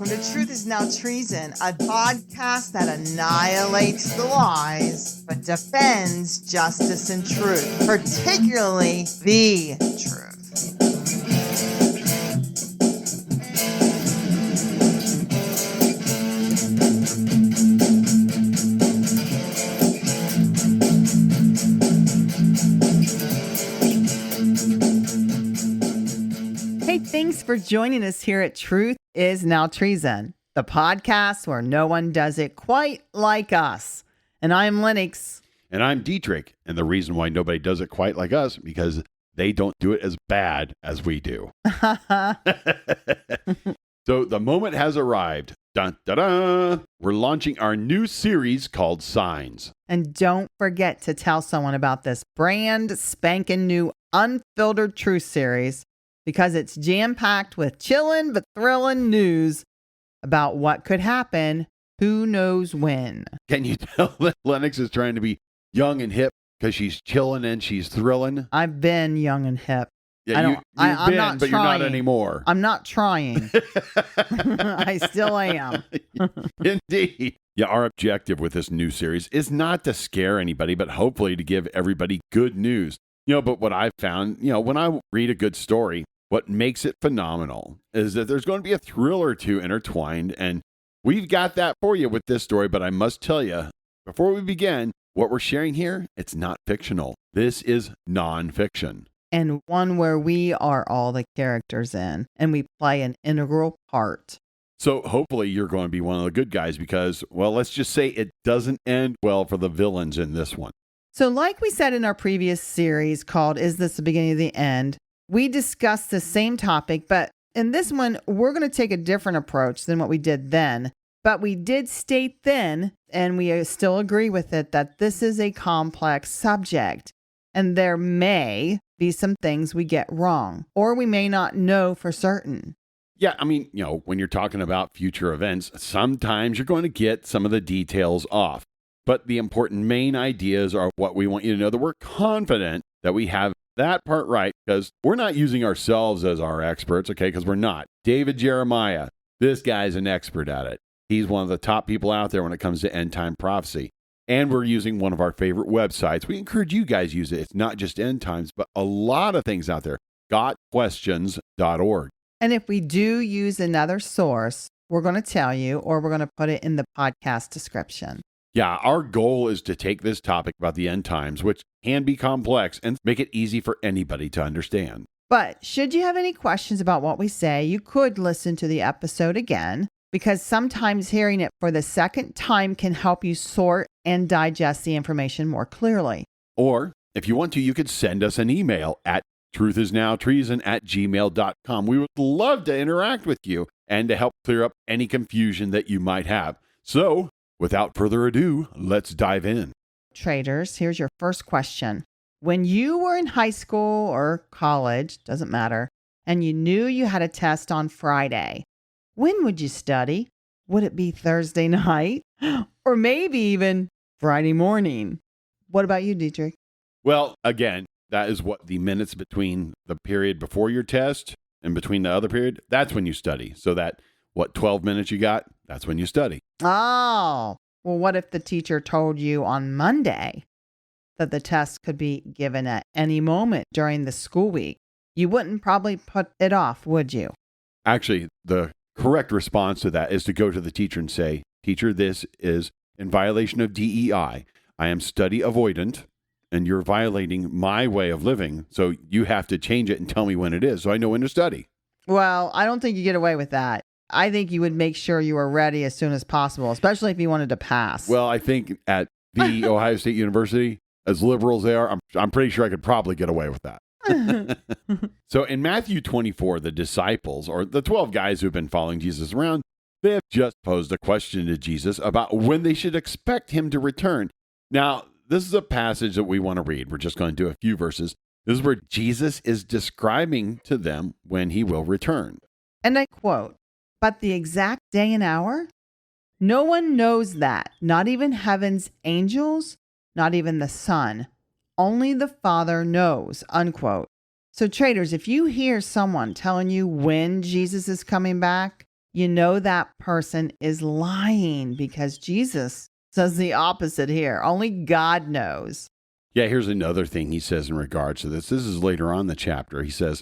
welcome to Truth is Now Treason, a podcast that annihilates the lies but defends justice and truth, particularly the truth. Hey, thanks for joining us here at Truth is Now Treason, the podcast where no one does it quite like us. And I'm Lennox. And I'm Dietrich. And the reason why nobody does it quite like us, because they don't do it as bad as we do. So the moment has arrived. Dun, dun, dun. We're launching our new series called Signs. And don't forget to tell someone about this brand spanking new Unfiltered Truth series, because it's jam-packed with chillin' but thrilling news about what could happen, who knows when. Can you tell that Lennox is trying to be young and hip because she's chilling and she's thrilling? I've been young and hip. Yeah, I'm been, not but trying. you're not anymore. I'm not trying. I still am. Indeed. Yeah, our objective with this new series is not to scare anybody, but hopefully to give everybody good news. But what I've found, when I read a good story, what makes it phenomenal is that there's going to be a thrill or two intertwined, and we've got that for you with this story. But I must tell you, before we begin, what we're sharing here, it's not fictional. This is nonfiction. And one where we are all the characters in, and we play an integral part. So hopefully you're going to be one of the good guys because, well, let's just say it doesn't end well for the villains in this one. So like we said in our previous series called Is This the Beginning of the End? We discussed the same topic, but in this one, we're going to take a different approach than what we did then. But we did state then, and we still agree with it, that this is a complex subject. And there may be some things we get wrong, or we may not know for certain. Yeah, I mean, when you're talking about future events, sometimes you're going to get some of the details off. But the important main ideas are what we want you to know, that we're confident that we have that part right, because we're not using ourselves as our experts, okay? Because we're not. David Jeremiah, this guy's an expert at it. He's one of the top people out there when it comes to end time prophecy. And we're using one of our favorite websites. We encourage you guys to use it. It's not just end times, but a lot of things out there. Gotquestions.org. And if we do use another source, we're going to tell you, or we're going to put it in the podcast description. Yeah, our goal is to take this topic about the end times, which can be complex, and make it easy for anybody to understand. But should you have any questions about what we say, you could listen to the episode again, because sometimes hearing it for the second time can help you sort and digest the information more clearly. Or if you want to, you could send us an email at truthisnowtreason@gmail.com. We would love to interact with you and to help clear up any confusion that you might have. So, without further ado, let's dive in. Traders, here's your first question. When you were in high school or college, doesn't matter, and you knew you had a test on Friday, when would you study? Would it be Thursday night? Or maybe even Friday morning? What about you, Dietrich? Well, again, that is what the minutes between the period before your test and between the other period, that's when you study. So that, 12 minutes you got, that's when you study. Oh, well, what if the teacher told you on Monday that the test could be given at any moment during the school week? You wouldn't probably put it off, would you? Actually, the correct response to that is to go to the teacher and say, "Teacher, this is in violation of DEI. I am study avoidant, and you're violating my way of living. So you have to change it and tell me when it is so I know when to study." Well, I don't think you get away with that. I think you would make sure you were ready as soon as possible, especially if you wanted to pass. Well, I think at the Ohio State University, as liberal as they are, I'm pretty sure I could probably get away with that. So in Matthew 24, the disciples, or the 12 guys who've been following Jesus around, they have just posed a question to Jesus about when they should expect him to return. Now, this is a passage that we want to read. We're just going to do a few verses. This is where Jesus is describing to them when he will return. And I quote, "But the exact day and hour? No one knows that, not even heaven's angels, not even the Son. Only the Father knows," unquote. So traders, if you hear someone telling you when Jesus is coming back, you know that person is lying because Jesus says the opposite here. Only God knows. Yeah, here's another thing he says in regards to this. This is later on in the chapter. He says,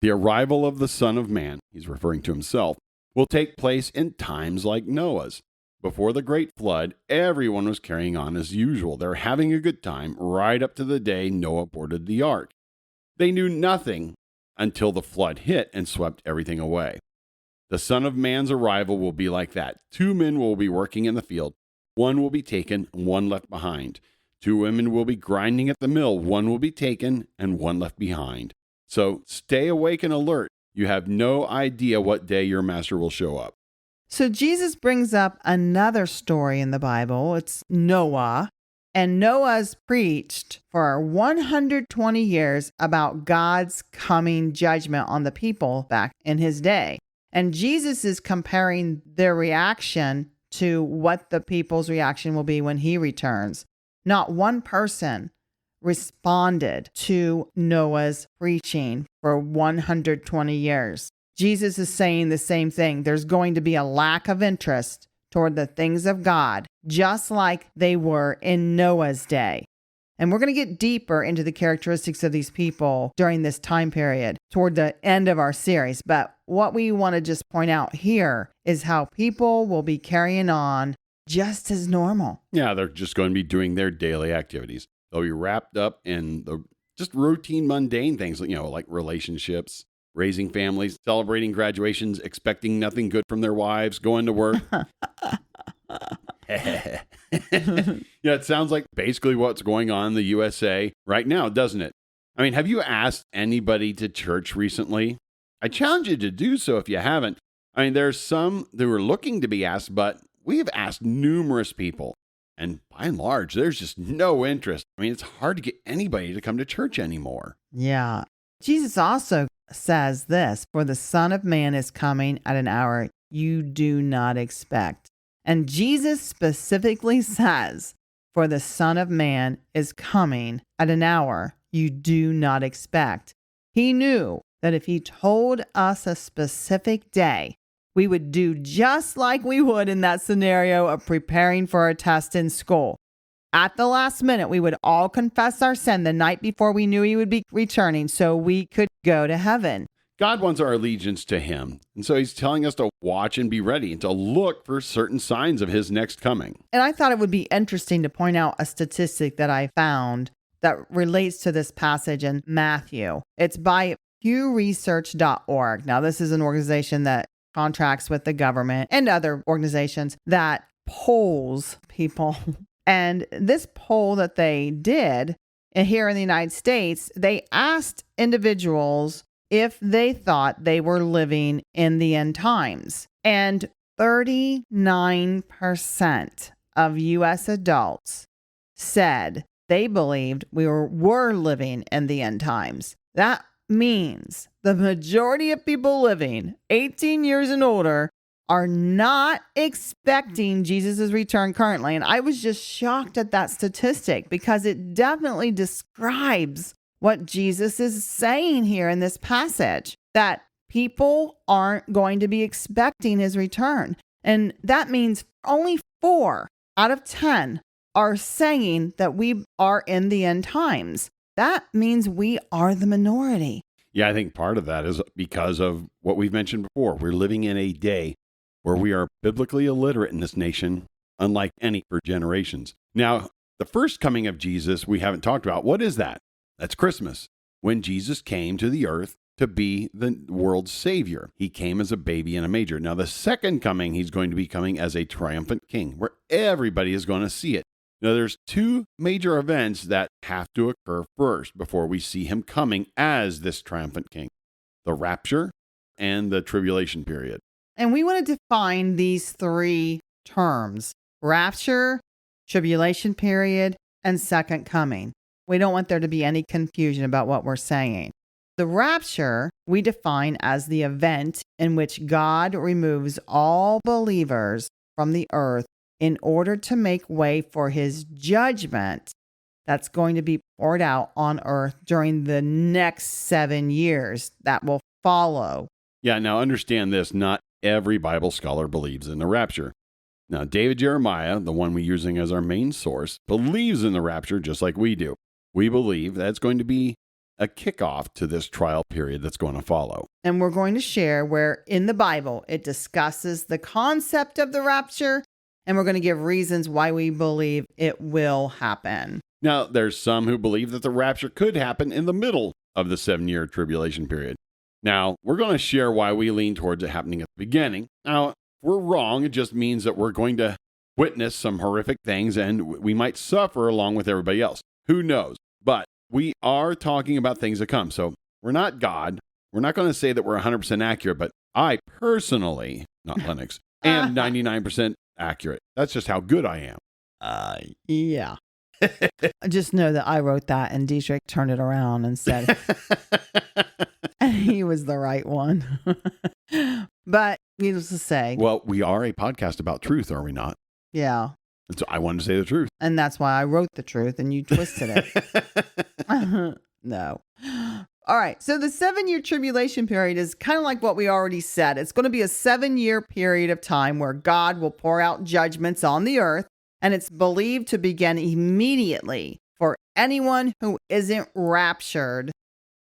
the arrival of the Son of Man, he's referring to himself, will take place in times like Noah's. Before the great flood, everyone was carrying on as usual. They're having a good time right up to the day Noah boarded the ark. They knew nothing until the flood hit and swept everything away. The Son of Man's arrival will be like that. 2 men will be working in the field. One will be taken, one left behind. 2 women will be grinding at the mill. One will be taken and one left behind. So stay awake and alert. You have no idea what day your master will show up. So Jesus brings up another story in the Bible. It's Noah. And Noah's preached for 120 years about God's coming judgment on the people back in his day. And Jesus is comparing their reaction to what the people's reaction will be when he returns. Not one person responded to Noah's preaching for 120 years. Jesus is saying the same thing. There's going to be a lack of interest toward the things of God, just like they were in Noah's day. And we're going to get deeper into the characteristics of these people during this time period toward the end of our series. But what we want to just point out here is how people will be carrying on just as normal. Yeah, they're just going to be doing their daily activities. They'll be wrapped up in the just routine, mundane things, like relationships, raising families, celebrating graduations, expecting nothing good from their wives, going to work. Yeah, it sounds like basically what's going on in the USA right now, doesn't it? I mean, have you asked anybody to church recently? I challenge you to do so if you haven't. I mean, there's some who are looking to be asked, but we have asked numerous people. And by and large, there's just no interest. I mean, it's hard to get anybody to come to church anymore. Yeah. Jesus also says this, for the Son of Man is coming at an hour you do not expect. And Jesus specifically says, for the Son of Man is coming at an hour you do not expect. He knew that if he told us a specific day, we would do just like we would in that scenario of preparing for a test in school. At the last minute, we would all confess our sin the night before we knew he would be returning so we could go to heaven. God wants our allegiance to him. And so he's telling us to watch and be ready and to look for certain signs of his next coming. And I thought it would be interesting to point out a statistic that I found that relates to this passage in Matthew. It's by PewResearch.org. Now, this is an organization that contracts with the government and other organizations that polls people. And this poll that they did here in the United States, they asked individuals if they thought they were living in the end times. And 39% of U.S. adults said they believed we were living in the end times. That means the majority of people living 18 years and older are not expecting Jesus' return currently. And I was just shocked at that statistic because it definitely describes what Jesus is saying here in this passage, that people aren't going to be expecting his return. And that means only 4 out of 10 are saying that we are in the end times. That means we are the minority. Yeah, I think part of that is because of what we've mentioned before. We're living in a day where we are biblically illiterate in this nation, unlike any for generations. Now, the first coming of Jesus we haven't talked about. What is that? That's Christmas, when Jesus came to the earth to be the world's savior. He came as a baby in a manger. Now, the second coming, he's going to be coming as a triumphant king, where everybody is going to see it. Now, there's 2 major events that have to occur first before we see him coming as this triumphant king: the rapture and the tribulation period. And we want to define these 3 terms: rapture, tribulation period, and second coming. We don't want there to be any confusion about what we're saying. The rapture we define as the event in which God removes all believers from the earth in order to make way for his judgment that's going to be poured out on earth during the next 7 years that will follow. Yeah, now understand this, not every Bible scholar believes in the rapture. Now, David Jeremiah, the one we're using as our main source, believes in the rapture just like we do. We believe that it's going to be a kickoff to this trial period that's going to follow. And we're going to share where in the Bible it discusses the concept of the rapture, and we're going to give reasons why we believe it will happen. Now, there's some who believe that the rapture could happen in the middle of the 7-year tribulation period. Now, we're going to share why we lean towards it happening at the beginning. Now, if we're wrong, it just means that we're going to witness some horrific things and we might suffer along with everybody else. Who knows? But we are talking about things to come. So we're not God. We're not going to say that we're 100% accurate, but I personally, not Lennox, am 99% accurate. That's just how good I am. Yeah. Just know that I wrote that and Dietrich turned it around and said he was the right one. But needless to say. Well, we are a podcast about truth, are we not? Yeah. And so I wanted to say the truth. And that's why I wrote the truth and you twisted it. No. All right. So the 7-year tribulation period is kind of like what we already said. It's going to be a 7-year period of time where God will pour out judgments on the earth. And it's believed to begin immediately for anyone who isn't raptured.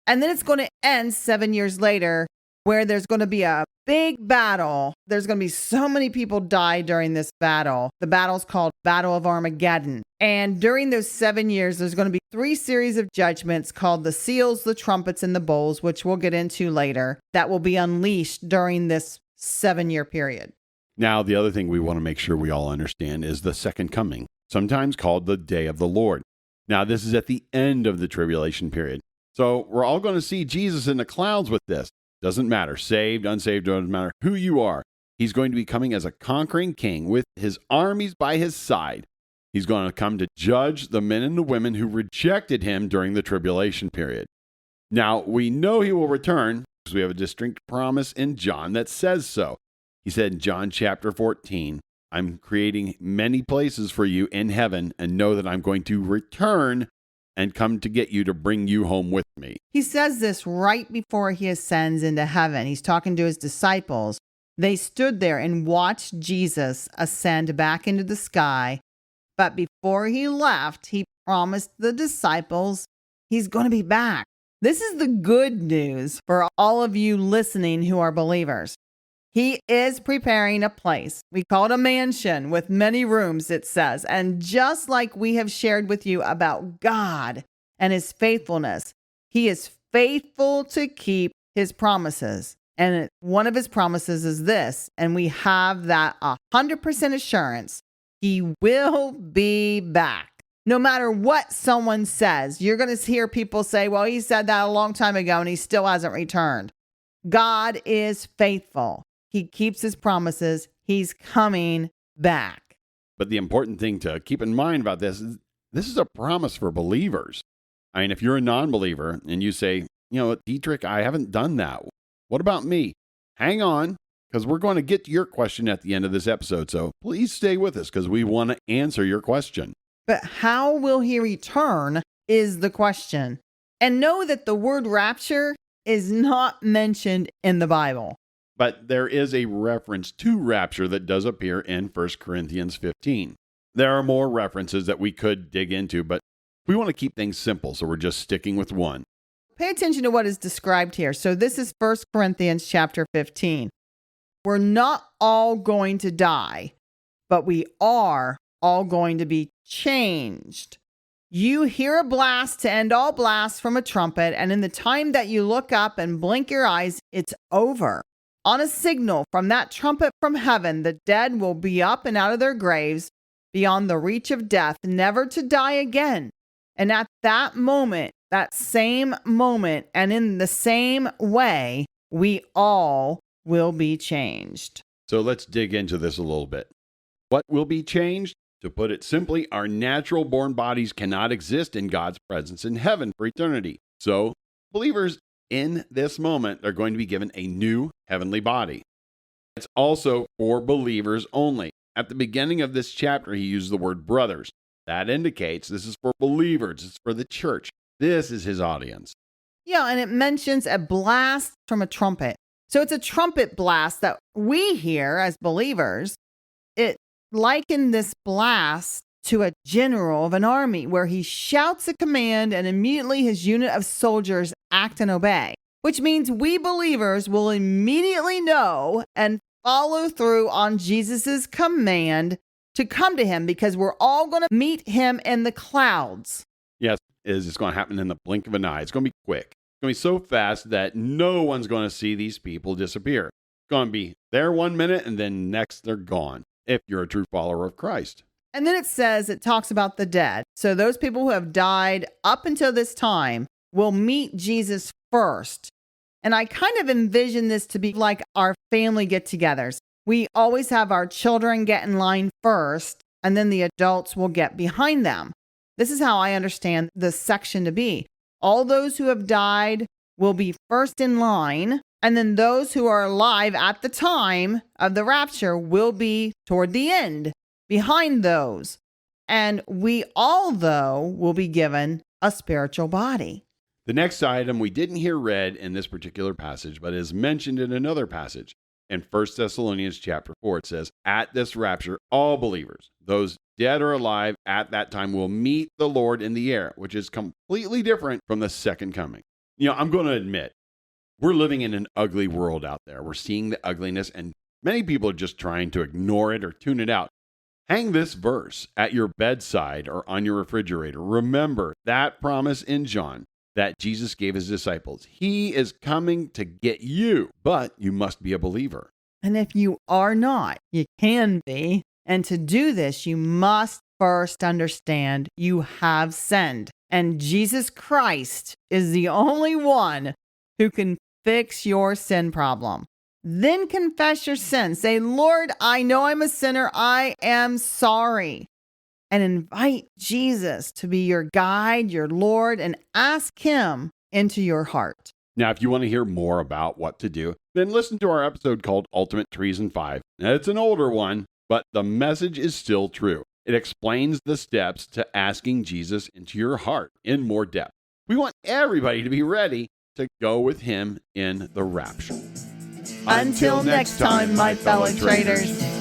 And then it's going to end 7 years later, where there's going to be a big battle. There's going to be so many people die during this battle. The battle's called Battle of Armageddon. And during those 7 years, there's going to be 3 series of judgments called the seals, the trumpets, and the bowls, which we'll get into later, that will be unleashed during this 7-year period. Now, the other thing we want to make sure we all understand is the second coming, sometimes called the day of the Lord. Now, this is at the end of the tribulation period. So we're all going to see Jesus in the clouds with this. Doesn't matter, saved, unsaved, doesn't matter who you are. He's going to be coming as a conquering king with his armies by his side. He's going to come to judge the men and the women who rejected him during the tribulation period. Now, we know he will return because we have a distinct promise in John that says so. He said in John chapter 14, I'm creating many places for you in heaven and know that I'm going to return and come to get you to bring you home with me. He says this right before he ascends into heaven. He's talking to his disciples. They stood there and watched Jesus ascend back into the sky. But before he left, he promised the disciples he's going to be back. This is the good news for all of you listening who are believers. He is preparing a place. We call it a mansion with many rooms, it says. And just like we have shared with you about God and his faithfulness, he is faithful to keep his promises. And one of his promises is this, and we have that 100% assurance. He will be back. No matter what someone says, you're going to hear people say, well, he said that a long time ago and he still hasn't returned. God is faithful. He keeps his promises. He's coming back. But the important thing to keep in mind about this is a promise for believers. I mean, if you're a non-believer and you say, you know, Dietrich, I haven't done that. What about me? Hang on, because we're going to get to your question at the end of this episode. So please stay with us because we want to answer your question. But how will he return is the question. And know that the word rapture is not mentioned in the Bible. But there is a reference to rapture that does appear in 1 Corinthians 15. There are more references that we could dig into, but we want to keep things simple, so we're just sticking with one. Pay attention to what is described here. So this is 1 Corinthians chapter 15. We're not all going to die, but we are all going to be changed. You hear a blast to end all blasts from a trumpet, and in the time that you look up and blink your eyes, it's over. On a signal from that trumpet from heaven, the dead will be up and out of their graves beyond the reach of death, never to die again. And at that moment, that same moment, and in the same way, we all will be changed. So let's dig into this a little bit. What will be changed? To put it simply, our natural born bodies cannot exist in God's presence in heaven for eternity. So believers in this moment are going to be given a new heavenly body. It's also for believers only. At the beginning of this chapter, he used the word brothers. That indicates this is for believers. It's for the church. This is his audience. Yeah, and it mentions a blast from a trumpet. So it's a trumpet blast that we hear as believers. It likened this blast to a general of an army where he shouts a command and immediately his unit of soldiers act and obey, which means we believers will immediately know and follow through on Jesus's command to come to him because we're all going to meet him in the clouds. Yes, it's going to happen in the blink of an eye. It's going to be quick. It's going to be so fast that no one's going to see these people disappear. It's going to be there 1 minute and then next they're gone if you're a true follower of Christ. And then it talks about the dead. So those people who have died up until this time will meet Jesus first. And I kind of envision this to be like our family get-togethers. We always have our children get in line first, and then the adults will get behind them. This is how I understand this section to be. All those who have died will be first in line, and then those who are alive at the time of the rapture will be toward the end, behind those. And we all, though, will be given a spiritual body. The next item we didn't hear read in this particular passage, but is mentioned in another passage. In 1 Thessalonians chapter 4, it says, "At this rapture, all believers, those dead or alive at that time, will meet the Lord in the air," which is completely different from the second coming. I'm going to admit, we're living in an ugly world out there. We're seeing the ugliness, and many people are just trying to ignore it or tune it out. Hang this verse at your bedside or on your refrigerator. Remember that promise in John that Jesus gave his disciples. He is coming to get you, but you must be a believer. And if you are not, you can be. And to do this, you must first understand you have sinned. And Jesus Christ is the only one who can fix your sin problem. Then confess your sin. Say, "Lord, I know I'm a sinner. I am sorry." And invite Jesus to be your guide, your Lord, and ask him into your heart. Now, if you want to hear more about what to do, then listen to our episode called Ultimate Treason 5. Now, it's an older one, but the message is still true. It explains the steps to asking Jesus into your heart in more depth. We want everybody to be ready to go with him in the rapture. Until next time, my fellow traders.